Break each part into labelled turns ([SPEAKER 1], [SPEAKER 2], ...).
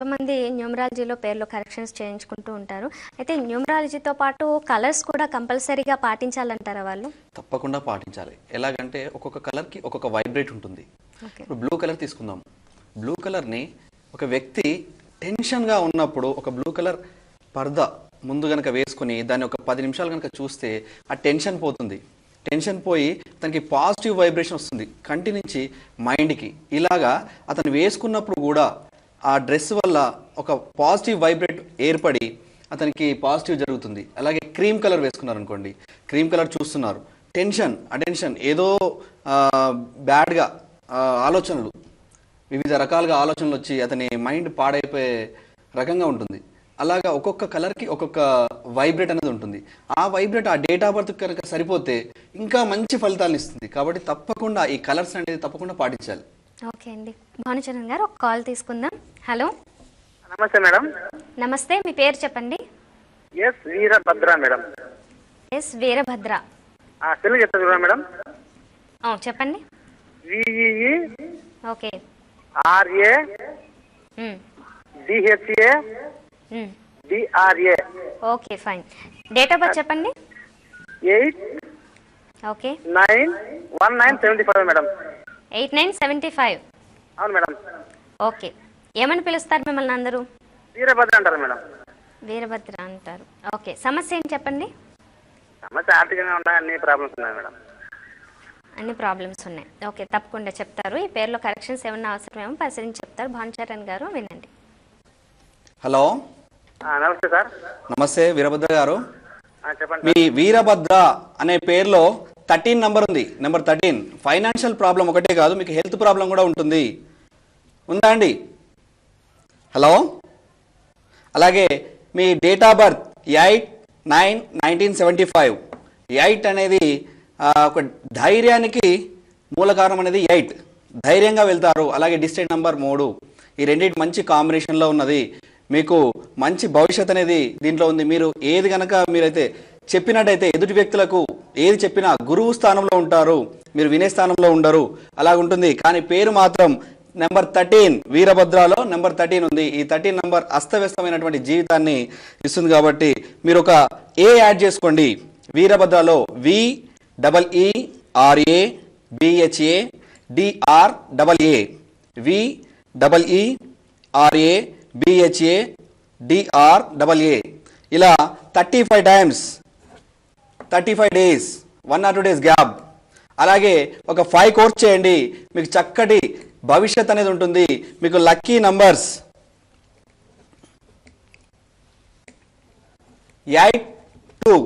[SPEAKER 1] కొంతమంది న్యూమరాలజీలో పేర్లు కరెక్షన్స్ చేయించుకుంటూ ఉంటారు. అయితే న్యూమరాలజీతో పాటు కలర్స్ కూడా కంపల్సరీగా పాటించాలంటారా వాళ్ళు?
[SPEAKER 2] తప్పకుండా పాటించాలి. ఎలాగంటే ఒక్కొక్క కలర్‌కి ఒక్కొక్క వైబ్రేట్ ఉంటుంది.
[SPEAKER 1] ఓకే.
[SPEAKER 2] ఇప్పుడు బ్లూ కలర్ తీసుకుందాం. బ్లూ కలర్‌ని ఒక వ్యక్తి టెన్షన్‌గా ఉన్నప్పుడు ఒక బ్లూ కలర్ పరదా ముందు గనక వేసుకొని దాన్ని ఒక 10 నిమిషాలు గనక చూస్తే ఆ టెన్షన్ పోతుంది. టెన్షన్ పోయి తనకి పాజిటివ్ వైబ్రేషన్ వస్తుంది. కంటి నుంచి మైండ్‌కి. ఇలాగా అతను వేసుకున్నప్పుడు కూడా ఆ డ్రెస్ వల్ల ఒక పాజిటివ్ వైబ్రేట్ ఏర్పడి అతనికి పాజిటివ్ జరుగుతుంది. అలాగే క్రీమ్ కలర్ వేసుకున్నారు అనుకోండి, క్రీమ్ కలర్ చూస్తున్నారు, టెన్షన్ అటెన్షన్ ఏదో బ్యాడ్గా ఆలోచనలు, వివిధ రకాలుగా ఆలోచనలు వచ్చి అతని మైండ్ పాడైపోయే రకంగా ఉంటుంది. అలాగా ఒక్కొక్క కలర్కి ఒక్కొక్క వైబ్రేట్ అనేది ఉంటుంది. ఆ వైబ్రేట్ ఆ డేట్ ఆఫ్ బర్త్ కనుక సరిపోతే ఇంకా మంచి ఫలితాలను ఇస్తుంది. కాబట్టి తప్పకుండా ఈ కలర్స్ అనేది తప్పకుండా పాటించాలి.
[SPEAKER 1] ఓకే అండి. భానుచరణ్ గారు ఒక కాల్ తీసుకుందాం. హలో,
[SPEAKER 3] నమస్తే మేడం.
[SPEAKER 1] నమస్తే, మీ పేరు చెప్పండి.
[SPEAKER 3] S Veerabhadra madam.
[SPEAKER 1] S Veerabhadra.
[SPEAKER 3] Spell చెప్తా చూడండి మేడం.
[SPEAKER 1] చెప్పండి.
[SPEAKER 3] V E E
[SPEAKER 1] okay.
[SPEAKER 3] R A D H A D R A.
[SPEAKER 1] Okay, fine. Date of birth చెప్పండి.
[SPEAKER 3] 8
[SPEAKER 1] ఓకే.
[SPEAKER 3] 9 1975 మేడం.
[SPEAKER 1] 8975.
[SPEAKER 3] అవును మేడం.
[SPEAKER 1] ఓకే. ఏమని పిలుస్తారు మిమ్మల్ని అందరూ?
[SPEAKER 3] వీరభద్ర అంటారు మేడం.
[SPEAKER 1] వీరభద్ర అంటారు. ఓకే. సమస్య ఏంటి చెప్పండి.
[SPEAKER 3] సమస్య ఆర్థికంగా ఉన్నాయి, అన్ని ప్రాబ్లమ్స్ ఉన్నాయి మేడం.
[SPEAKER 1] అన్ని ప్రాబ్లమ్స్ ఉన్నాయి. ఓకే, తప్పకుండా చెప్తారు. ఈ పేరులో కరెక్షన్స్ ఏమన్నా అవసరమేమో పరిశీలించి చెప్తారు. భానుచరణ్ గారు వినండి.
[SPEAKER 2] హలో,
[SPEAKER 3] నమస్తే సార్.
[SPEAKER 2] నమస్తే వీరభద్ర గారు.
[SPEAKER 3] చెప్పండి.
[SPEAKER 2] మీ వీరభద్ర అనే పేరులో 13 నంబర్ ఉంది. నెంబర్ 13. ఫైనాన్షియల్ ప్రాబ్లం ఒకటే కాదు, మీకు హెల్త్ ప్రాబ్లం కూడా ఉంటుంది. ఉందా అండి? హలో, అలాగే మీ డేట్ ఆఫ్ బర్త్ 8/9/1975. 8 అనేది ఒక ధైర్యానికి మూల కారణం అనేది 8. ధైర్యంగా వెళ్తారు. అలాగే డిస్ట్రిక్ట్ నంబర్ 3. ఈ రెండింటి మంచి కాంబినేషన్లో ఉన్నది. మీకు మంచి భవిష్యత్ అనేది దీంట్లో ఉంది. మీరు ఏది కనుక మీరైతే చెప్పినట్టయితే ఎదుటి వ్యక్తులకు ఏది చెప్పినా గురువు స్థానంలో ఉంటారు, మీరు వినే స్థానంలో ఉండరు. అలా ఉంటుంది. కానీ పేరు మాత్రం నెంబర్ 13, వీరభద్రలో నెంబర్ 13 ఉంది. ఈ 13 నంబర్ అస్తవ్యస్తమైనటువంటి జీవితాన్ని ఇస్తుంది. కాబట్టి మీరు ఒక ఏ యాడ్ చేసుకోండి. వీరభద్రలో VEERABHADRAA VEERABHADRAA ఇలా 35 times 35 days 1 or 2 days gap. అలాగే ఒక 5 కోర్స్ చేయండి. మీకు చక్కటి భవిష్యత్ అనేది ఉంటుంది. మీకు లక్కీ నంబర్స్ 8-2,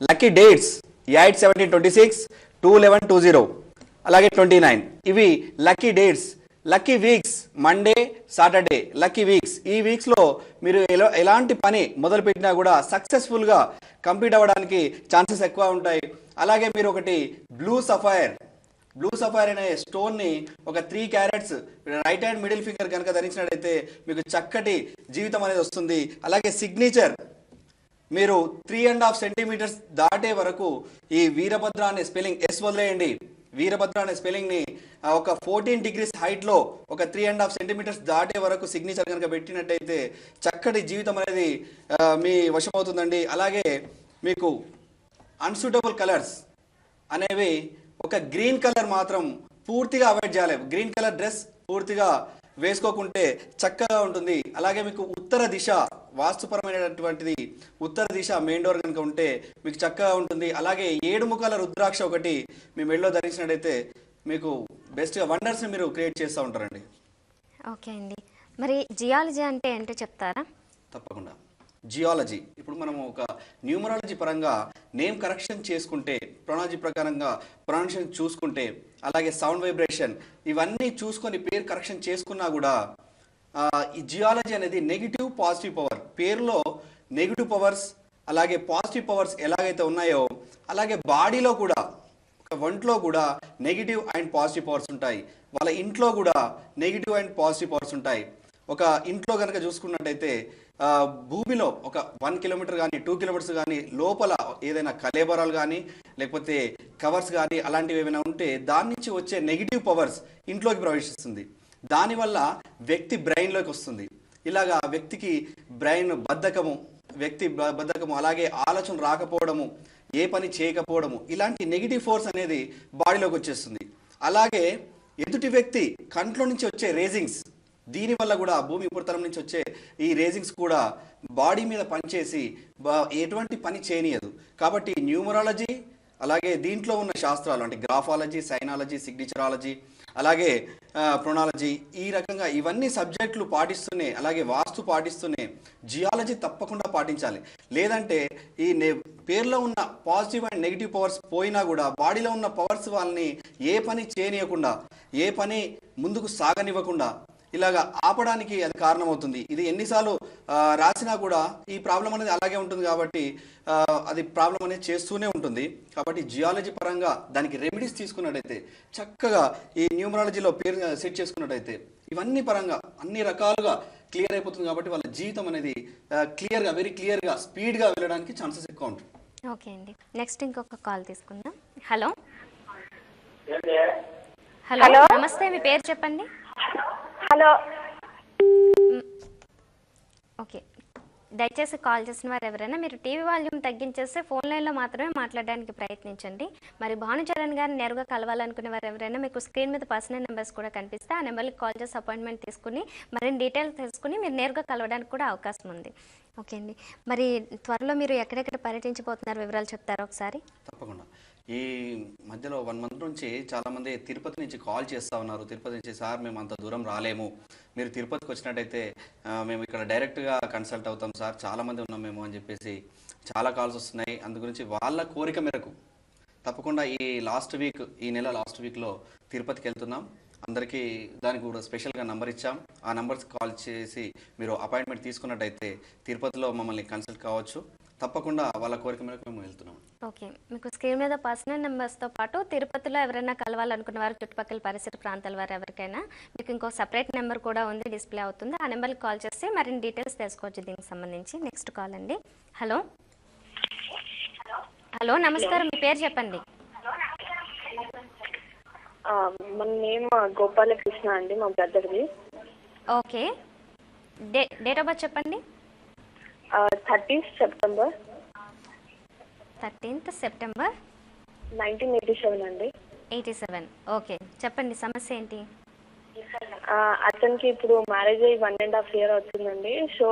[SPEAKER 2] లక్కీ డేట్స్ 8/17/26, 2/11/20, అలాగే 29. ఇవి lucky dates. Lucky weeks Monday Saturday lucky weeks. ఈ వీక్స్లో మీరు ఎలాంటి పని మొదలుపెట్టినా కూడా సక్సెస్ఫుల్గా కంప్లీట్ అవ్వడానికి ఛాన్సెస్ ఎక్కువ ఉంటాయి. అలాగే మీరు ఒకటి బ్లూ సఫైర్ అనే స్టోన్ని ఒక 3 carrots right hand middle finger కనుక ధరించినట్టయితే మీకు చక్కటి జీవితం అనేది వస్తుంది. అలాగే సిగ్నేచర్ మీరు 3.5 సెంటీమీటర్స్ దాటే వరకు ఈ వీరభద్ర అనే స్పెల్లింగ్ ఎస్ వదిలేయండి. వీరభద్ర అనే స్పెల్లింగ్ని ఒక 14 degrees హైట్లో ఒక 3.5 సెంటీమీటర్స్ దాటే వరకు సిగ్నేచర్ కనుక పెట్టినట్టయితే చక్కటి జీవితం అనేది మీ వశమవుతుందండి. అలాగే మీకు అన్సూటబుల్ కలర్స్ అనేవి ఒక గ్రీన్ కలర్ మాత్రం పూర్తిగా అవాయిడ్ చేయాలి. గ్రీన్ కలర్ డ్రెస్ పూర్తిగా వేసుకోకుంటే చక్కగా ఉంటుంది. అలాగే మీకు ఉత్తర దిశ వాస్తుపరమైనటువంటిది ఉత్తర దిశ మెయిన్ డోర్ కనుక ఉంటే మీకు చక్కగా ఉంటుంది. అలాగే 7 ముఖాల రుద్రాక్ష ఒకటి మీ మెడలో ధరించినట్టయితే మీకు బెస్ట్గా వండర్స్ని మీరు క్రియేట్ చేస్తూ ఉంటారండి.
[SPEAKER 1] ఓకే అండి. మరి జియాలజీ అంటే ఏంటో చెప్తారా?
[SPEAKER 2] తప్పకుండా. జియాలజీ ఇప్పుడు మనము ఒక న్యూమరాలజీ పరంగా నేమ్ కరెక్షన్ చేసుకుంటే, ప్రొనాలజీ ప్రకారంగా ప్రొనౌన్సియేషన్ చూసుకుంటే, అలాగే సౌండ్ వైబ్రేషన్ ఇవన్నీ చూసుకొని పేరు కరెక్షన్ చేసుకున్నా కూడా ఈ జియాలజీ అనేది నెగిటివ్ పాజిటివ్ పవర్, పేరులో నెగిటివ్ పవర్స్ అలాగే పాజిటివ్ పవర్స్ ఎలాగైతే ఉన్నాయో అలాగే బాడీలో కూడా ఒక ఒంట్లో కూడా నెగిటివ్ అండ్ పాజిటివ్ పవర్స్ ఉంటాయి. వాళ్ళ ఇంట్లో కూడా నెగిటివ్ అండ్ పాజిటివ్ పవర్స్ ఉంటాయి. ఒక ఇంట్లో కనుక చూసుకున్నట్టయితే భూమిలో ఒక 1 కిలోమీటర్ కానీ 2 కిలోమీటర్స్ కానీ లోపల ఏదైనా కలేబరాలు కానీ లేకపోతే కవర్స్ కానీ అలాంటివి ఏమైనా ఉంటే దాని నుంచి వచ్చే నెగిటివ్ పవర్స్ ఇంట్లోకి ప్రవేశిస్తుంది. దానివల్ల వ్యక్తి బ్రెయిన్లోకి వస్తుంది. ఇలాగా వ్యక్తికి బ్రెయిన్ బద్ధకము, బద్ధకము, అలాగే ఆలోచన రాకపోవడము, ఏ పని చేయకపోవడము, ఇలాంటి నెగిటివ్ ఫోర్స్ అనేది బాడీలోకి వచ్చేస్తుంది. అలాగే ఎదుటి వ్యక్తి కంట్లో నుంచి వచ్చే రేజింగ్స్, దీనివల్ల కూడా భూమి ఉపరితలం నుంచి వచ్చే ఈ రేజింగ్స్ కూడా బాడీ మీద పనిచేసి ఎటువంటి పని చేయనీయదు. కాబట్టి న్యూమరాలజీ అలాగే దీంట్లో ఉన్న శాస్త్రాలు అంటే గ్రాఫాలజీ, సైనాలజీ, సిగ్నేచరాలజీ, అలాగే ప్రొనాలజీ, ఈ రకంగా ఇవన్నీ సబ్జెక్టులు పాటిస్తూనే, అలాగే వాస్తు పాటిస్తూనే జియాలజీ తప్పకుండా పాటించాలి. లేదంటే ఈ పేర్లో ఉన్న పాజిటివ్ అండ్ నెగిటివ్ పవర్స్ పోయినా కూడా బాడీలో ఉన్న పవర్స్ వాళ్ళని ఏ పని చేయనీయకుండా, ఏ పని ముందుకు సాగనివ్వకుండా ఇలాగా ఆపడానికి అది కారణమవుతుంది. ఇది ఎన్నిసార్లు రాసినా కూడా ఈ ప్రాబ్లం అనేది అలాగే ఉంటుంది. కాబట్టి అది ప్రాబ్లం అనేది చేస్తూనే ఉంటుంది. కాబట్టి జియాలజీ పరంగా దానికి రెమెడీస్ తీసుకున్నట్టయితే, చక్కగా ఈ న్యూమరాలజీలో పేరు సెట్ చేసుకున్నట్టయితే ఇవన్నీ పరంగా అన్ని రకాలుగా క్లియర్ అయిపోతుంది. కాబట్టి వాళ్ళ జీవితం అనేది క్లియర్గా, వెరీ క్లియర్గా, స్పీడ్గా వెళ్ళడానికి ఛాన్సెస్ ఎక్కువ ఉంటుంది.
[SPEAKER 1] ఓకే అండి, నెక్స్ట్ ఇంకొక కాల్ తీసుకుందాం. హలో హలో, నమస్తే, మీ పేరు చెప్పండి.
[SPEAKER 4] హలో.
[SPEAKER 1] ఓకే, దయచేసి కాల్ చేసిన వారు ఎవరైనా మీరు టీవీ వాల్యూమ్ తగ్గించేస్తే ఫోన్ లైన్లో మాత్రమే మాట్లాడడానికి ప్రయత్నించండి. మరి భానుచరణ్ గారిని నేరుగా కలవాలనుకునే వారు ఎవరైనా మీకు స్క్రీన్ మీద పర్సనల్ నెంబర్స్ కూడా కనిపిస్తే ఆ నెంబర్కి కాల్ చేసి అపాయింట్మెంట్ తీసుకుని మరిన్ని డీటెయిల్స్ తెలుసుకుని మీరు నేరుగా కలవడానికి కూడా అవకాశం ఉంది. ఓకే అండి, మరి త్వరలో మీరు ఎక్కడెక్కడ పర్యటించబోతున్నారు, వివరాలు చెప్తారా ఒకసారి?
[SPEAKER 2] తప్పకుండా. ఈ మధ్యలో 1 మంత్ నుంచి చాలామంది తిరుపతి నుంచి కాల్ చేస్తూ ఉన్నారు. తిరుపతి నుంచి, సార్ మేము అంత దూరం రాలేము, మీరు తిరుపతికి వచ్చినట్టయితే మేము ఇక్కడ డైరెక్ట్గా కన్సల్ట్ అవుతాం సార్, చాలామంది ఉన్నాం మేము అని చెప్పేసి చాలా కాల్స్ వస్తున్నాయి. అందు గురించి వాళ్ళ కోరిక మేరకు తప్పకుండా ఈ నెల లాస్ట్ వీక్లో తిరుపతికి వెళ్తున్నాం. అందరికీ దానికి కూడా స్పెషల్గా నంబర్ ఇచ్చాం. ఆ నంబర్స్కి కాల్ చేసి మీరు అపాయింట్మెంట్ తీసుకున్నట్టయితే తిరుపతిలో మమ్మల్ని కన్సల్ట్ కావచ్చు. తప్పకుండా వాళ్ళ కోరిక మేరకు మేము వెళ్తున్నాం.
[SPEAKER 1] ఓకే, మీకు స్క్రీన్ మీద పర్సనల్ నెంబర్స్తో పాటు తిరుపతిలో ఎవరైనా కలవాలనుకున్న వారు, చుట్టుపక్కల పరిసర ప్రాంతాల వారు ఎవరికైనా మీకు ఇంకో సపరేట్ నెంబర్ కూడా ఉంది, డిస్ప్లే అవుతుంది. ఆ నెంబర్కి కాల్ చేస్తే మరిన్ని డీటెయిల్స్ తెలుసుకోవచ్చు దీనికి సంబంధించి. నెక్స్ట్ కాల్ అండి. హలో హలో, నమస్కారం, మీ పేరు చెప్పండి.
[SPEAKER 4] మన నేమ్ గోపాలకృష్ణ అండి, మా బ్రదర్ది.
[SPEAKER 1] ఓకే, డేట్ ఆఫ్ బర్త్ చెప్పండి.
[SPEAKER 4] 13th September 1987 అండి.
[SPEAKER 1] 87. ఓకే, చెప్పండి, సమస్య ఏంటి?
[SPEAKER 4] అతనికి ఇప్పుడు మ్యారేజ్ అయ్యి 1.5 year అవుతుందండి. సో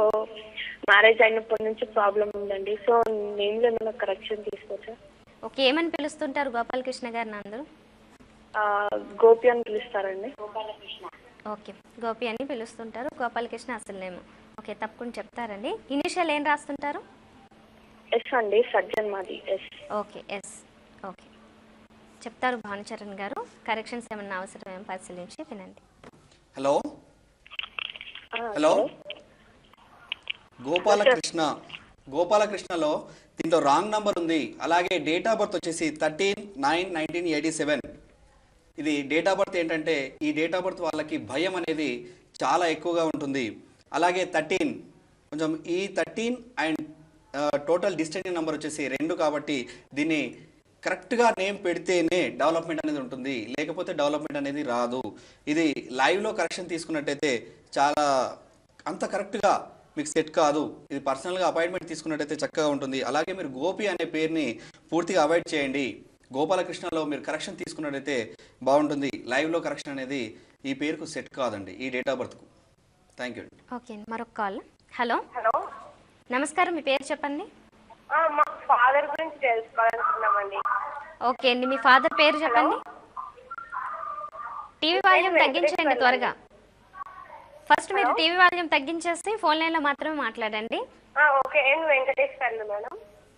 [SPEAKER 4] మ్యారేజ్ అయినప్పటి నుంచి ప్రాబ్లం ఉందండి. సో నేమ్లో ఏమైనా కరెక్షన్ తీసుకోవచ్చా?
[SPEAKER 1] ఓకే, ఏమని పిలుస్తుంటారు గోపాలకృష్ణ గారిని అందరూ?
[SPEAKER 4] గోపి అని పిలుస్తారండి.
[SPEAKER 1] ఓకే, గోపి అని పిలుస్తుంటారు, గోపాలకృష్ణ అసలు నేమ్. ఓకే, తప్పకుండా చెప్తారండి. ఇనిషియల్ ఏం రాస్తుంటారు?
[SPEAKER 4] ఎస్ అండి, సజ్జన్ మాది. ఎస్.
[SPEAKER 1] Okay, yes. ఓకే, చెప్తారు భానుచరణ్ గారు. కరెక్షన్స్ ఏమన్నా అవసరం ఏమో పరిశీలించి వినండి.
[SPEAKER 2] హలో హలో, గోపాలకృష్ణలో దీంట్లో రాంగ్ నంబర్ ఉంది. అలాగే డేట్ ఆఫ్ బర్త్ వచ్చేసి 13/9/1987. ఇది డేట్ ఆఫ్ బర్త్ ఏంటంటే, ఈ డేట్ ఆఫ్ బర్త్ వాళ్ళకి భయం అనేది చాలా ఎక్కువగా ఉంటుంది. అలాగే 13 కొంచెం ఈ 13 అండ్ టోటల్ డిస్టెంట్ నెంబర్ వచ్చేసి 2 కాబట్టి దీన్ని కరెక్ట్గా నేమ్ పెడితేనే డెవలప్మెంట్ అనేది ఉంటుంది, లేకపోతే డెవలప్మెంట్ అనేది రాదు. ఇది లైవ్లో కరెక్షన్ తీసుకున్నట్టయితే చాలా అంత కరెక్ట్గా మీకు సెట్ కాదు. ఇది పర్సనల్గా అపాయింట్మెంట్ తీసుకున్నట్టయితే చక్కగా ఉంటుంది. అలాగే మీరు గోపి అనే పేరుని పూర్తిగా అవాయిడ్ చేయండి. గోపాలకృష్ణలో మీరు కరెక్షన్ తీసుకున్నట్టయితే బాగుంటుంది. లైవ్లో కరెక్షన్ అనేది ఈ పేరుకు సెట్ కాదండి, ఈ డేట్ ఆఫ్ బర్త్కు. Thank you.
[SPEAKER 1] ఓకే, మరొక కాల్. హలో
[SPEAKER 4] హలో,
[SPEAKER 1] నమస్కారం, మీ పేరు చెప్పండి.
[SPEAKER 4] మా ఫాదర్ గురించి తెలుసుకోవాలనుకున్నామండి.
[SPEAKER 1] ఓకే అండి, మీ ఫాదర్ పేరు చెప్పండి. టీవీ వాల్యూమ్ తగ్గించండి త్వరగా. ఫస్ట్ మీరు టీవీ వాల్యూమ్ తగ్గించేసి ఫోన్ లైన్లో మాత్రమే మాట్లాడండి.
[SPEAKER 4] ఓకే, ఎన్ వెంకటేశ్వర్లు మేడం.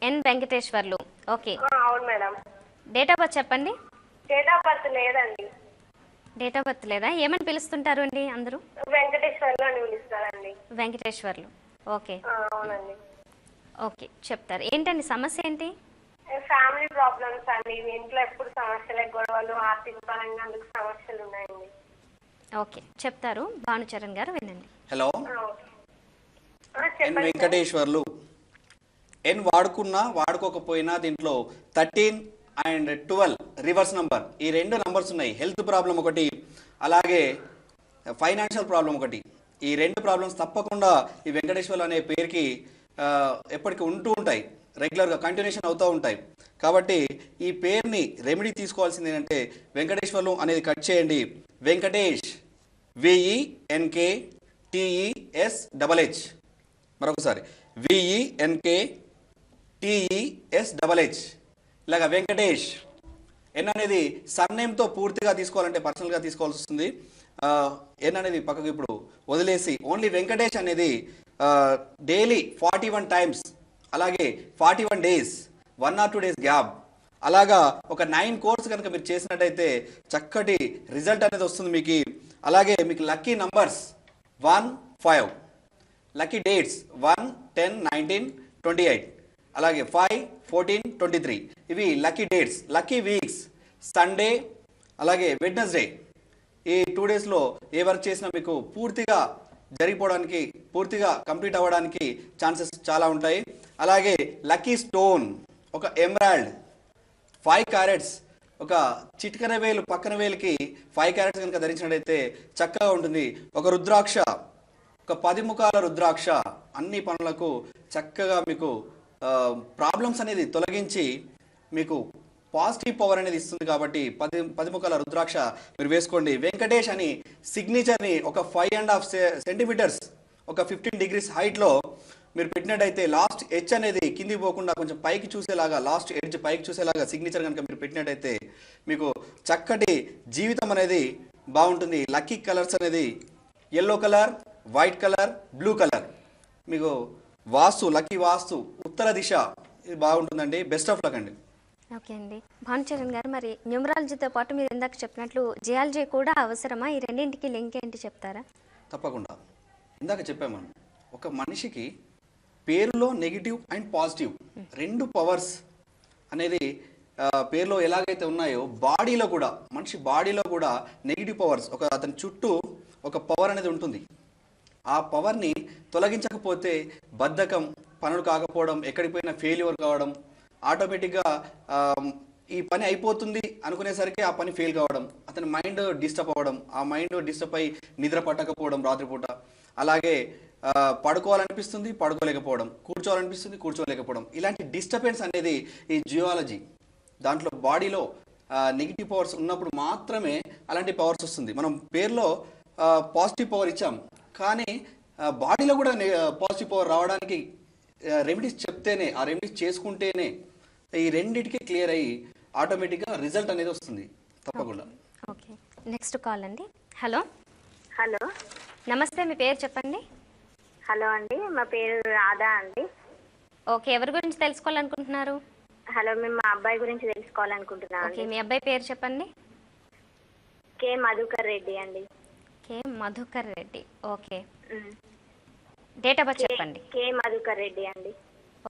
[SPEAKER 1] ఎన్ వెంకటేశ్వర్లు. ఓకే,
[SPEAKER 4] అవును మేడం.
[SPEAKER 1] డేట్ ఆఫ్ బర్త్ చెప్పండి.
[SPEAKER 4] డేట్ ఆఫ్ బర్త్ లేదండి.
[SPEAKER 1] డేట్ ఆఫ్ బర్త్ లేదా? ఏమని పిలుస్తుంటారు అండి అందరూ?
[SPEAKER 4] వెంకటేశ్వర్లు అని పిలుస్తారండి.
[SPEAKER 1] వెంకటేశ్వర్లు. ఓకే,
[SPEAKER 4] అవునండి.
[SPEAKER 1] ఓకే, చెప్తారు. ఏంటండి సమస్య ఏంటి?
[SPEAKER 4] ఫ్యామిలీ ప్రాబ్లమ్స్ అండి. ఇంట్లో ఎప్పుడు సమస్యలే, గొడవలు, ఆర్థిక పరంగా అందుకు సమస్యలు ఉన్నాయండి.
[SPEAKER 1] ఓకే, చెప్తారు భానుచరణ్ గారు, వినండి.
[SPEAKER 2] హలో, ఎన్ వెంకటేశ్వర్లు. ఎన్ వాడుకున్నా వాడుకోకపోయినా దీంట్లో 13 అండ్ 12 రివర్స్ నంబర్, ఈ 2 నంబర్స్ ఉన్నాయి. హెల్త్ ప్రాబ్లం ఒకటి, అలాగే ఫైనాన్షియల్ ప్రాబ్లం ఒకటి. ఈ రెండు ప్రాబ్లమ్స్ తప్పకుండా ఈ వెంకటేశ్వర్లు అనే పేరుకి ఎప్పటికీ ఉంటూ ఉంటాయి, రెగ్యులర్గా కంటిన్యూషన్ అవుతూ ఉంటాయి. కాబట్టి ఈ పేరుని రెమెడీ తీసుకోవాల్సింది ఏంటంటే వెంకటేశ్వర్లు అనేది కట్ చేయండి. వెంకటేష్ VENKTESHH. మరొకసారి VENKTESHH. ఇలాగ వెంకటేష్. ఎన్ అనేది సర్నేమ్తో పూర్తిగా తీసుకోవాలంటే పర్సనల్గా తీసుకోవాల్సి వస్తుంది. ఎన్ అనేది పక్కకు ఇప్పుడు వదిలేసి ఓన్లీ వెంకటేష్ అనేది డైలీ 41 టైమ్స్, అలాగే 41 డేస్, 1 or 2 డేస్ గ్యాప్, అలాగా ఒక 9 కోర్స్ కనుక మీరు చేసినట్టయితే చక్కటి రిజల్ట్ అనేది వస్తుంది మీకు. అలాగే మీకు లక్కీ నంబర్స్ 1, 5, లక్కీ డేట్స్ 1, 10, 19, 28, అలాగే 5, 14, 23 ఇవి lucky dates. Lucky weeks Sunday అలాగే వెడ్నెస్డే. ఈ 2 డేస్లో ఏ వర్క్ చేసినా మీకు పూర్తిగా జరిగిపోవడానికి, పూర్తిగా కంప్లీట్ అవ్వడానికి ఛాన్సెస్ చాలా ఉంటాయి. అలాగే లక్కీ స్టోన్ ఒక ఎమరాల్డ్ 5 క్యారెట్స్, ఒక చిటికన వేలు పక్కన వేలుకి 5 క్యారెట్స్ కనుక ధరించినట్టయితే చక్కగా ఉంటుంది. ఒక రుద్రాక్ష, ఒక 10 ముఖాల రుద్రాక్ష అన్ని పనులకు చక్కగా మీకు ప్రాబ్లమ్స్ అనేది తొలగించి మీకు పాజిటివ్ పవర్ అనేది ఇస్తుంది. కాబట్టి 10 ముఖాల రుద్రాక్ష మీరు వేసుకోండి. వెంకటేష్ అని సిగ్నేచర్ని ఒక 5.5 సెంటీమీటర్స్, ఒక 15 degrees హైట్లో మీరు పెట్టినట్టయితే లాస్ట్ హెచ్ అనేది కిందికి పోకుండా కొంచెం పైకి చూసేలాగా, లాస్ట్ ఎడ్జ్ పైకి చూసేలాగా సిగ్నేచర్ కనుక మీరు పెట్టినట్టయితే మీకు చక్కటి జీవితం అనేది బాగుంటుంది. లక్కీ కలర్స్ అనేది yellow colour, white colour, blue colour. మీకు వాస్తు, లక్కీ వాస్తు ఉత్తర దిశ ఇది బాగుంటుందండి. బెస్ట్ ఆఫ్ లక్ అండి.
[SPEAKER 1] ఓకే అండి. భానుచరణ్ గారు, మరి న్యూమరాలజీతో పాటు మీరు ఇందాక చెప్పినట్లు జియాలజీ కూడా అవసరమా? ఈ రెండింటికి లింక్ ఏంటి చెప్తారా?
[SPEAKER 2] తప్పకుండా. ఇందాక చెప్పామని ఒక మనిషికి పేరులో నెగిటివ్ అండ్ పాజిటివ్ 2 పవర్స్ అనేది పేరులో ఎలాగైతే ఉన్నాయో బాడీలో కూడా, మనిషి బాడీలో కూడా నెగిటివ్ పవర్స్, ఒక అతని చుట్టూ ఒక పవర్ అనేది ఉంటుంది. ఆ పవర్ని తొలగించకపోతే బద్ధకం, పనులు కాకపోవడం, ఎక్కడికి పోయినా ఫెయిల్యూర్ కావడం, ఆటోమేటిక్గా ఈ పని అయిపోతుంది అనుకునేసరికి ఆ పని ఫెయిల్ కావడం, అతని మైండ్ డిస్టర్బ్ అవ్వడం, ఆ మైండ్ డిస్టర్బ్ అయ్యి నిద్ర పట్టకపోవడం రాత్రిపూట, అలాగే పడుకోవాలనిపిస్తుంది పడుకోలేకపోవడం, కూర్చోవాలనిపిస్తుంది కూర్చోలేకపోవడం, ఇలాంటి డిస్టర్బెన్స్ అనేది ఈ జియాలజీ. దాంట్లో బాడీలో నెగిటివ్ పవర్స్ ఉన్నప్పుడు మాత్రమే అలాంటి పవర్స్ వస్తుంది. మనం పేరులో పాజిటివ్ పవర్ ఇచ్చాం, కానీ బాడీలో కూడా పాజిటివ్ పవర్ రావడానికి రెమెడీస్ చెప్తేనే, ఆ రెమెడీస్ చేసుకుంటేనే ఈ రెండింటికి క్లియర్ అయ్యి ఆటోమేటిక్గా రిజల్ట్ అనేది వస్తుంది తప్పకుండా.
[SPEAKER 1] ఓకే, నెక్స్ట్ కాల్ అండి. హలో.
[SPEAKER 5] హలో,
[SPEAKER 1] నమస్తే, మీ పేరు చెప్పండి.
[SPEAKER 5] హలో అండి, మా పేరు రాధా అండి.
[SPEAKER 1] ఓకే, ఎవరి గురించి తెలుసుకోవాలనుకుంటున్నారు?
[SPEAKER 5] హలో, మేము మా అబ్బాయి గురించి తెలుసుకోవాలనుకుంటున్నాం
[SPEAKER 1] ఓకే,
[SPEAKER 5] అండి.
[SPEAKER 1] మీ అబ్బాయి పేరు చెప్పండి.
[SPEAKER 5] కే మధుకర్ రెడ్డి అండి.
[SPEAKER 1] K Madhukar Reddy. Okay,
[SPEAKER 5] um.
[SPEAKER 1] Date of birth చెప్పండి.
[SPEAKER 5] కే మధుకర్ రెడ్డి అండి.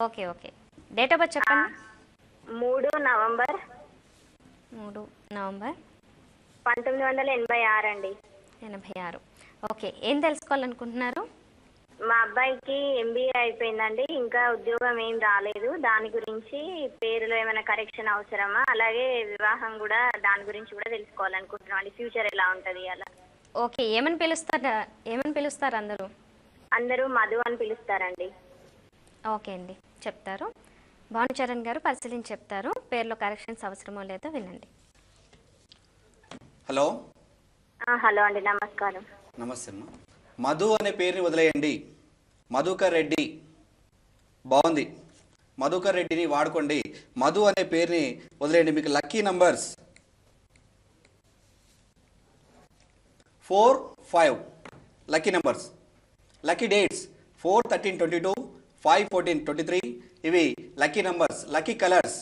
[SPEAKER 1] Okay okay, date of birth చెప్పండి.
[SPEAKER 5] 3 నవంబర్
[SPEAKER 1] 3 నవంబర్
[SPEAKER 5] 1986 అండి.
[SPEAKER 1] 86. ఓకే, ఏం తెలుసుకోవాలనుకుంటున్నారు?
[SPEAKER 5] మా అబ్బాయికి MBA అయిపోయిందండి, ఇంకా ఉద్యోగం ఏం రాలేదు. దాని గురించి పేరులో ఏమైనా కరెక్షన్ అవసరమా, అలాగే వివాహం కూడా దాని గురించి కూడా తెలుసుకోవాలనుకుంటున్నాం అండి. ఫ్యూచర్ ఎలా ఉంటుంది అలా.
[SPEAKER 1] ఓకే, ఏమని పిలుస్తారు అందరూ?
[SPEAKER 5] అందరూ మధు అని పిలుస్తారండి.
[SPEAKER 1] ఓకే అండి, చెప్తారు. భానుచరణ్ గారు పరిశీలించి చెప్తారు. పేర్లో కరెక్షన్స్ అవసరమో లేదో వినండి.
[SPEAKER 2] హలో.
[SPEAKER 5] హలో అండి, నమస్కారం.
[SPEAKER 2] నమస్తే అమ్మా. మధు అనే పేరుని వదిలేయండి. మధుకర్ రెడ్డి బాగుంది, మధుకర్ రెడ్డిని వాడుకోండి. మధు అనే పేరుని వదిలేయండి. మీకు lucky numbers 4, 5 lucky numbers. Lucky dates 4, 13, 22, 5, 14, 23 ఇవి lucky numbers. Lucky colours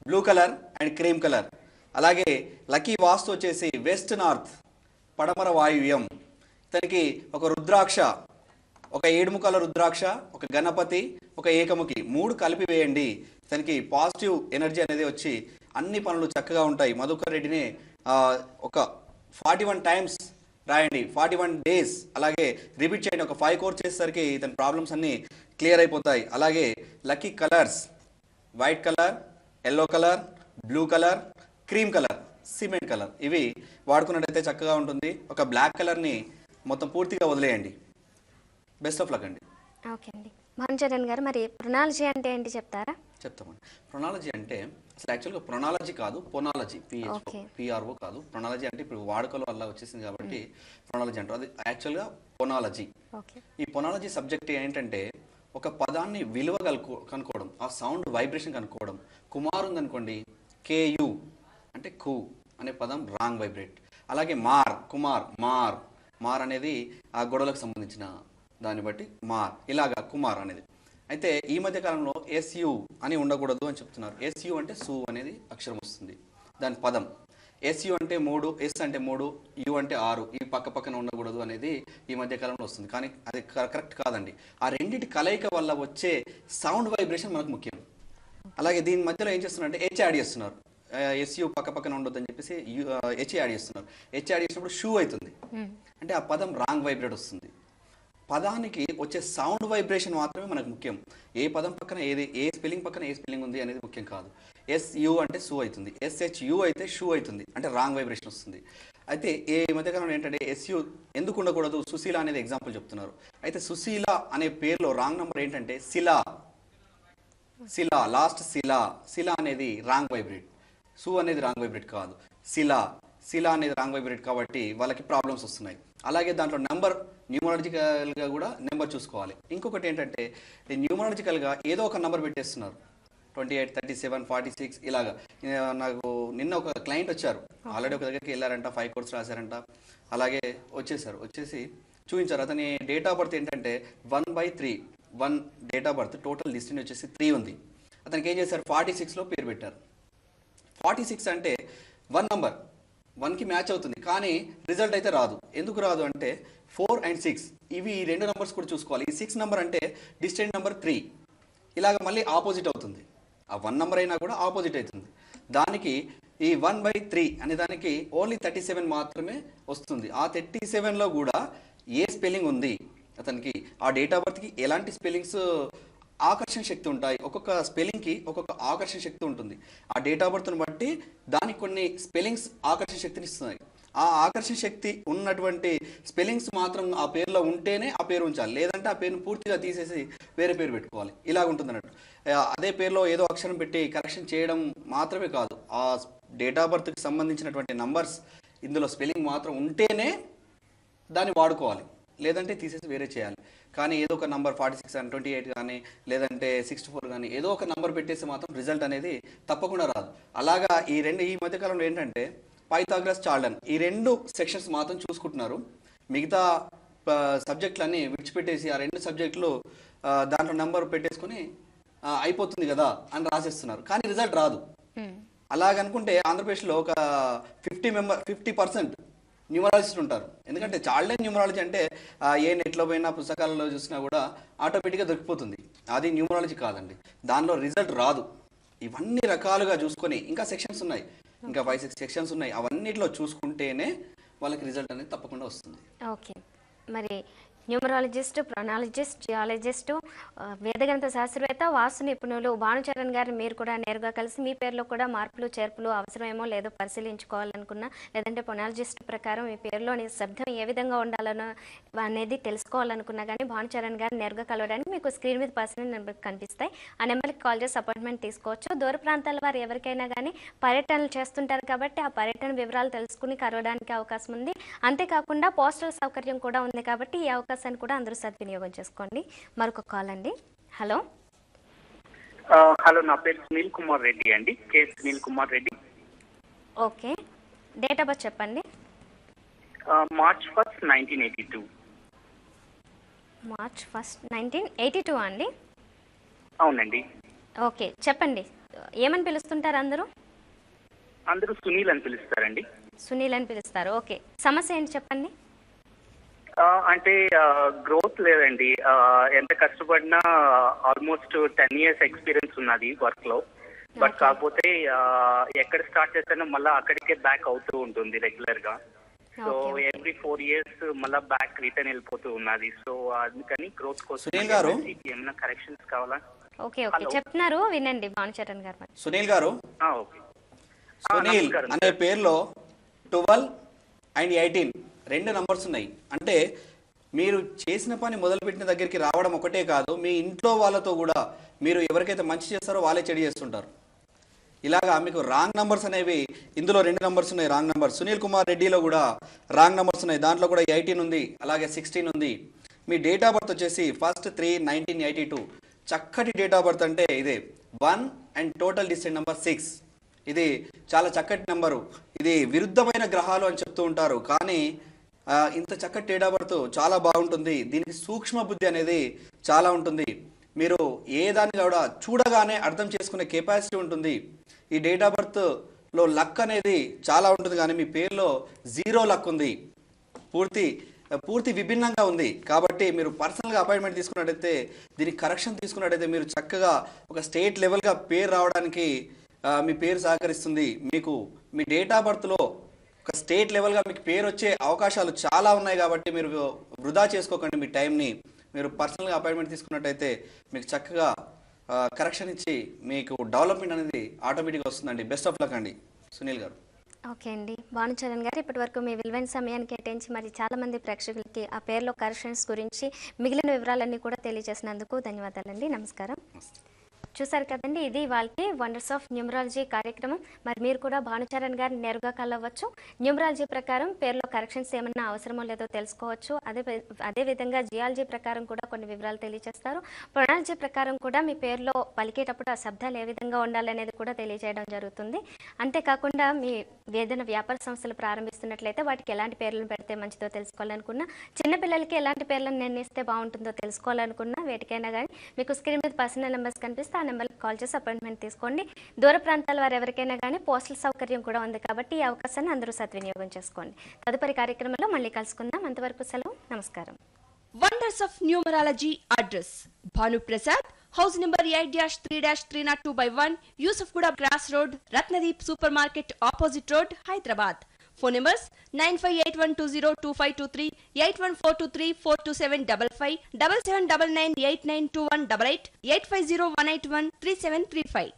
[SPEAKER 2] blue colour and cream colour. అలాగే లక్కీ వాస్తు వచ్చేసి వెస్ట్ నార్త్, పడమర వాయువ్యం. ఇతనికి ఒక రుద్రాక్ష, ఒక 7 ముఖాల రుద్రాక్ష, ఒక గణపతి, ఒక ఏకముఖి 3 కలిపి వేయండి. ఇతనికి పాజిటివ్ ఎనర్జీ అనేది వచ్చి అన్ని పనులు చక్కగా ఉంటాయి. మధుకర్ రెడ్డిని ఒక 41 టైమ్స్ రాయండి, 41 డేస్. అలాగే రిపీట్ చేయండి. ఒక 5 కోర్స్ చేసేసరికి ఇతని ప్రాబ్లమ్స్ అన్నీ క్లియర్ అయిపోతాయి. అలాగే lucky colours white colour, yellow colour, blue colour, cream colour, cement colour ఇవి వాడుకున్నట్టయితే చక్కగా ఉంటుంది. ఒక బ్లాక్ కలర్ని మొత్తం పూర్తిగా వదిలేయండి. బెస్ట్ ఆఫ్ లక్ అండి.
[SPEAKER 1] ఓకే అండి. భానుచరణ్ గారు, మరి ప్రొనాలజీ అంటే ఏంటి చెప్తారా?
[SPEAKER 2] చెప్తామండి. ప్రొనాలజీ అంటే అసలు యాక్చువల్గా ప్రొనాలజీ కాదు, పొనాలజీ, పిఆర్ఓ కాదు. ప్రొనాలజీ అంటే ఇప్పుడు వాడుకలో అలా వచ్చేసింది కాబట్టి ప్రొనాలజీ అంటారు. అది యాక్చువల్గా పొనాలజీ. ఈ పొనాలజీ సబ్జెక్ట్ ఏంటంటే ఒక పదాన్ని విలువ కనుక్కోవడం, ఆ సౌండ్ వైబ్రేషన్ కనుక్కోవడం. కుమార్ ఉందనుకోండి, కేయు అంటే కు అనే పదం రాంగ్ వైబ్రేట్. అలాగే మార్, కుమార్, మార్ అనేది ఆ గొడవలకు సంబంధించిన దాన్ని బట్టి మార్, ఇలాగా కుమార్ అనేది. అయితే ఈ మధ్య కాలంలో ఎస్యు అని ఉండకూడదు అని చెప్తున్నారు. ఎస్యు అంటే సు అనేది అక్షరం వస్తుంది, దాని పదం. ఎస్యు అంటే 3, ఎస్ అంటే 3, యు అంటే 6, ఈ పక్క పక్కన ఉండకూడదు అనేది ఈ మధ్య కాలంలో వస్తుంది. కానీ అది కరెక్ట్ కాదండి. ఆ రెండింటి కలయిక వల్ల వచ్చే సౌండ్ వైబ్రేషన్ మనకు ముఖ్యం. అలాగే దీని మధ్యలో ఏం చేస్తున్నారంటే హెచ్ యాడ్ చేస్తున్నారు. ఎస్యు పక్క పక్కన ఉండొద్దు అని చెప్పేసి హెచ్ యాడ్ చేస్తున్నారు. హెచ్ యాడ్ చేసినప్పుడు షూ అవుతుంది, అంటే ఆ పదం రాంగ్ వైబ్రేట్ వస్తుంది. పదానికి వచ్చే సౌండ్ వైబ్రేషన్ మాత్రమే మనకు ముఖ్యం. ఏ పదం పక్కన ఏ స్పెల్లింగ్ పక్కన ఏ స్పెల్లింగ్ ఉంది అనేది ముఖ్యం కాదు. ఎస్యు అంటే సు అవుతుంది, ఎస్హెచ్యు అయితే షూ అవుతుంది, అంటే రాంగ్ వైబ్రేషన్ వస్తుంది. అయితే ఈ మధ్యకాలంలో ఏంటంటే ఎస్యు ఎందుకు ఉండకూడదు, సుశీల అనేది ఎగ్జాంపుల్ చెప్తున్నారు. అయితే సుశీల అనే పేరులో రాంగ్ నెంబర్ ఏంటంటే శిలా, లాస్ట్ శిలా అనేది రాంగ్ వైబ్రేట్. సు అనేది రాంగ్ వైబ్రేట్ కాదు, శిలా అనేది రాంగ్ వైబ్రేట్ కాబట్టి వాళ్ళకి ప్రాబ్లమ్స్ వస్తున్నాయి. అలాగే దాంట్లో నెంబర్ న్యూమరాలజికల్గా కూడా నెంబర్ చూసుకోవాలి. ఇంకొకటి ఏంటంటే న్యూమరాలజికల్గా ఏదో ఒక నెంబర్ పెట్టేస్తున్నారు, 28, 37, 46 ఇలాగా. నాకు నిన్న ఒక క్లయింట్ వచ్చారు, ఆల్రెడీ ఒక దగ్గరికి వెళ్ళారంట, 5 కోర్స్ రాశారంట. అలాగే వచ్చేసి చూపించారు. అతని డేట్ ఆఫ్ బర్త్ ఏంటంటే 1/3, 1 date of birth, total distance వచ్చేసి 3 ఉంది. అతనికి ఏం చేశారు, 46లో పేరు పెట్టారు. 46 అంటే 1 నంబర్, 1కి మ్యాచ్ అవుతుంది, కానీ రిజల్ట్ అయితే రాదు. ఎందుకు రాదు అంటే 4 and 6 ఇవి 2 నెంబర్స్ కూడా చూసుకోవాలి. ఈ 6 నెంబర్ అంటే డిస్టెంట్ నెంబర్ 3, ఇలాగ మళ్ళీ ఆపోజిట్ అవుతుంది. ఆ 1 నెంబర్ అయినా కూడా ఆపోజిట్ అవుతుంది. దానికి ఈ 1/3 అనే దానికి ఓన్లీ 37 మాత్రమే వస్తుంది. ఆ 37లో కూడా ఏ స్పెల్లింగ్ ఉంది అతనికి, ఆ డేట్ ఆఫ్ బర్త్కి ఎలాంటి స్పెల్లింగ్స్ ఆకర్షణ శక్తి ఉంటాయి. ఒక్కొక్క స్పెల్లింగ్కి ఒక్కొక్క ఆకర్షణ శక్తి ఉంటుంది. ఆ డేట్ ఆఫ్ బర్త్ను బట్టి దానికి కొన్ని స్పెల్లింగ్స్ ఆకర్షణ శక్తిని ఇస్తున్నాయి. ఆ ఆకర్షణ శక్తి ఉన్నటువంటి స్పెల్లింగ్స్ మాత్రం ఆ పేరులో ఉంటేనే ఆ పేరు ఉంచాలి, లేదంటే ఆ పేరును పూర్తిగా తీసేసి వేరే పేరు పెట్టుకోవాలి. ఇలాగ ఉంటుంది అన్నట్టు. అదే పేరులో ఏదో అక్షరం పెట్టి కరెక్షన్ చేయడం మాత్రమే కాదు, ఆ డేట్ ఆఫ్ బర్త్కి సంబంధించినటువంటి నంబర్స్ ఇందులో స్పెల్లింగ్ మాత్రం ఉంటేనే దాన్ని వాడుకోవాలి, లేదంటే తీసేసి వేరే చేయాలి. కానీ ఏదో ఒక నంబర్ 46 అని 28 కానీ లేదంటే 64 కానీ ఏదో ఒక నంబర్ పెట్టేసి మాత్రం రిజల్ట్ అనేది తప్పకుండా రాదు. అలాగా ఈ మధ్యకాలంలో ఏంటంటే పైథాగరస్, చాల్డన్ ఈ 2 సెక్షన్స్ మాత్రం చూసుకుంటున్నారు. మిగతా సబ్జెక్టులన్నీ విడిచిపెట్టేసి ఆ 2 సబ్జెక్టులు దాంట్లో నెంబర్ పెట్టేసుకొని అయిపోతుంది కదా అని రాసేస్తున్నారు, కానీ రిజల్ట్ రాదు. అలాగనుకుంటే ఆంధ్రప్రదేశ్లో ఒక 50% న్యూమరాలజిస్ట్ ఉంటారు. ఎందుకంటే చాల్డన్ న్యూమరాలజీ అంటే ఏ నెట్లో పోయినా పుస్తకాలలో చూసినా కూడా ఆటోమేటిక్గా దొరికిపోతుంది. అది న్యూమరాలజీ కాదండి, దానిలో రిజల్ట్ రాదు. ఇవన్నీ రకాలుగా చూసుకొని ఇంకా సెక్షన్స్ ఉన్నాయి, ఇంకా 5-6 సెక్షన్స్ ఉన్నాయి, అవన్నిట్లో చూసుకుంటేనే వాళ్ళకి రిజల్ట్ అనేది తప్పకుండా వస్తుంది.
[SPEAKER 1] ఓకే, మరి న్యూమరాలజిస్ట్, ప్రొనాలజిస్ట్, జియాలజిస్టు, వేదగణిత శాస్త్రవేత్త, వాస్తు నిపుణులు భానుచరణ్ గారిని మీరు కూడా నేరుగా కలిసి మీ పేరులో కూడా మార్పులు చేర్పులు అవసరమేమో లేదో పరిశీలించుకోవాలనుకున్నా, లేదంటే ప్రొనాలజిస్ట్ ప్రకారం మీ పేరులోని శబ్దం ఏ విధంగా ఉండాలనో అనేది తెలుసుకోవాలనుకున్నా కానీ భానుచరణ్ గారిని నేరుగా కలవడానికి మీకు స్క్రీన్ మీద పర్సనల్ నెంబర్ కనిపిస్తాయి. ఆ నెంబర్కి కాల్ చేసి అపాయింట్మెంట్ తీసుకోవచ్చు. దూర ప్రాంతాల వారు ఎవరికైనా కానీ పర్యటనలు చేస్తుంటారు కాబట్టి ఆ పర్యటన వివరాలు తెలుసుకుని కలవడానికి అవకాశం ఉంది. అంతేకాకుండా పోస్టల్ సౌకర్యం కూడా ఉంది కాబట్టి ఈ అవకాశాన్ని కూడా అందరూ సద్వినియోగం చేసుకోండి. మరొక కాల్ అండి. హలో
[SPEAKER 6] హలో, నా పేరు సునీల్ కుమార్ రెడ్డి అండి, K Sunil Kumar Reddy.
[SPEAKER 1] Okay, date of birth చెప్పండి.
[SPEAKER 6] March 1st, 1982.
[SPEAKER 1] March 1st, 1982 అండి.
[SPEAKER 6] అవునండి.
[SPEAKER 1] ఓకే, చెప్పండి, ఏమని పిలుస్తుంటారు అందరూ?
[SPEAKER 6] అందరూ సునీల్ అని పిలుస్తారండి.
[SPEAKER 1] సునీల్ అని పిలుస్తారు. ఓకే, సమస్య ఏంటి చెప్పండి.
[SPEAKER 6] అంటే గ్రోత్ లేదండి, ఎంత కష్టపడినా ఆల్మోస్ట్ 10 years ఎక్స్పీరియన్స్ ఉన్నది వర్క్ లో. బట్ కాకపోతే ఎక్కడ స్టార్ట్ చేస్తానో మళ్ళీ అక్కడికే బ్యాక్ అవుతూ ఉంటుంది రెగ్యులర్ గా. సో ఎవ్రీ 4 years మళ్ళీ బ్యాక్ రిటర్న్ వెళ్ళిపోతూ ఉన్నది. సో అందుకని గ్రోత్ కోసం ఏమైనా కరెక్షన్స్ కావాలా?
[SPEAKER 1] ఓకే ఓకే, చెప్తున్నారు వినండి భానుచరణ్ గారు.
[SPEAKER 2] సునీల్ గారు,
[SPEAKER 6] ఓకే.
[SPEAKER 2] సునీల్ అనే పేరులో 12 and 18 2 నంబర్స్ ఉన్నాయి. అంటే మీరు చేసిన పని మొదలుపెట్టిన దగ్గరికి రావడం ఒకటే కాదు, మీ ఇంట్లో వాళ్ళతో కూడా మీరు ఎవరికైతే మంచి చేస్తారో వాళ్ళే చెడు చేస్తుంటారు. ఇలాగా మీకు రాంగ్ నంబర్స్ అనేవి ఇందులో 2 నంబర్స్ ఉన్నాయి రాంగ్ నంబర్. సునీల్ కుమార్ రెడ్డిలో కూడా రాంగ్ నంబర్స్ ఉన్నాయి. దాంట్లో కూడా 18 ఉంది, అలాగే 16 ఉంది. మీ డేట్ ఆఫ్ బర్త్ వచ్చేసి 1/3/1982. చక్కటి డేట్ ఆఫ్ బర్త్ అంటే ఇదే 1 అండ్ టోటల్ డిజిట్ నెంబర్ 6. ఇది చాలా చక్కటి నెంబరు. ఇది విరుద్ధమైన గ్రహాలు అని చెప్తూ ఉంటారు, కానీ ఇంత చక్కటి డేట్ ఆఫ్ బర్త్ చాలా బాగుంటుంది. దీనికి సూక్ష్మ బుద్ధి అనేది చాలా ఉంటుంది. మీరు ఏ దాన్ని కూడా చూడగానే అర్థం చేసుకునే కెపాసిటీ ఉంటుంది. ఈ డేట్ ఆఫ్ బర్త్లో లక్ అనేది చాలా ఉంటుంది, కానీ మీ పేరులో 0 లక్ ఉంది. పూర్తి విభిన్నంగా ఉంది. కాబట్టి మీరు పర్సనల్గా అపాయింట్మెంట్ తీసుకున్నట్టయితే, దీనికి కరెక్షన్ తీసుకున్నట్టయితే మీరు చక్కగా ఒక స్టేట్ లెవెల్గా పేరు రావడానికి మీ పేరు సహకరిస్తుంది. మీకు మీ డేట్ ఆఫ్ బర్త్లో ఒక స్టేట్ లెవెల్గా మీకు పేరు వచ్చే అవకాశాలు చాలా ఉన్నాయి. కాబట్టి మీరు వృధా చేసుకోకండి మీ టైంని. మీరు పర్సనల్గా అపాయింట్మెంట్ తీసుకున్నట్టయితే మీకు చక్కగా కరెక్షన్ ఇచ్చి మీకు డెవలప్మెంట్ అనేది ఆటోమేటిక్గా వస్తుందండి. బెస్ట్ ఆఫ్ లక్ అండి సునీల్ గారు.
[SPEAKER 1] ఓకే అండి, భానుచరణ్ గారు ఇప్పటి వరకు మీ విలువైన సమయాన్ని కేటాయించి మరి చాలామంది ప్రేక్షకులకి ఆ పేర్లో కరెక్షన్స్ గురించి మిగిలిన వివరాలన్నీ కూడా తెలియజేసినందుకు ధన్యవాదాలండి. నమస్కారం. చూసారు కదండి, ఇది వాళ్ళకి వండర్స్ ఆఫ్ న్యూమరాలజీ కార్యక్రమం. మరి మీరు కూడా భానుచరణ్ గారిని నేరుగా కలవచ్చు. న్యూమరాలజీ ప్రకారం పేర్లో కరెక్షన్స్ ఏమన్నా అవసరమో లేదో తెలుసుకోవచ్చు. అదేవిధంగా జియాలజీ ప్రకారం కూడా కొన్ని వివరాలు తెలియజేస్తారు. ప్రొనాలజీ ప్రకారం కూడా మీ పేరులో పలికేటప్పుడు ఆ శబ్దాలు ఏ విధంగా ఉండాలనేది కూడా తెలియజేయడం జరుగుతుంది. అంతేకాకుండా మీ ఏదైనా వ్యాపార సంస్థలు ప్రారంభిస్తున్నట్లయితే వాటికి ఎలాంటి పేర్లను పెడితే మంచిదో తెలుసుకోవాలనుకున్నా, చిన్నపిల్లలకి ఎలాంటి పేర్లను నిర్ణయిస్తే బాగుంటుందో తెలుసుకోవాలనుకున్నా, వేటికైనా కానీ మీకు స్క్రీన్ మీద పర్సనల్ నెంబర్స్ కనిపిస్తే ఆ నెంబర్కి కాల్ చేసి అపాయింట్మెంట్ తీసుకోండి. దూర ప్రాంతాల వారు ఎవరికైనా కానీ పోస్టల్ సౌకర్యం కూడా ఉంది కాబట్టి ఈ అవకాశాన్ని అందరూ సద్వినియోగం చేసుకోండి. తదుపరి కార్యక్రమంలో మళ్ళీ కలుసుకుందాం. అంతవరకు సెలవు, నమస్కారం.
[SPEAKER 7] Wonders of numerology address Bhanu Prasad, house number 8-3-302/1, Yousufguda cross road, Ratnadeep super market opposite road, Hyderabad. Phone numbers 9581202523, 8142342755, 7799892188, 8501813735.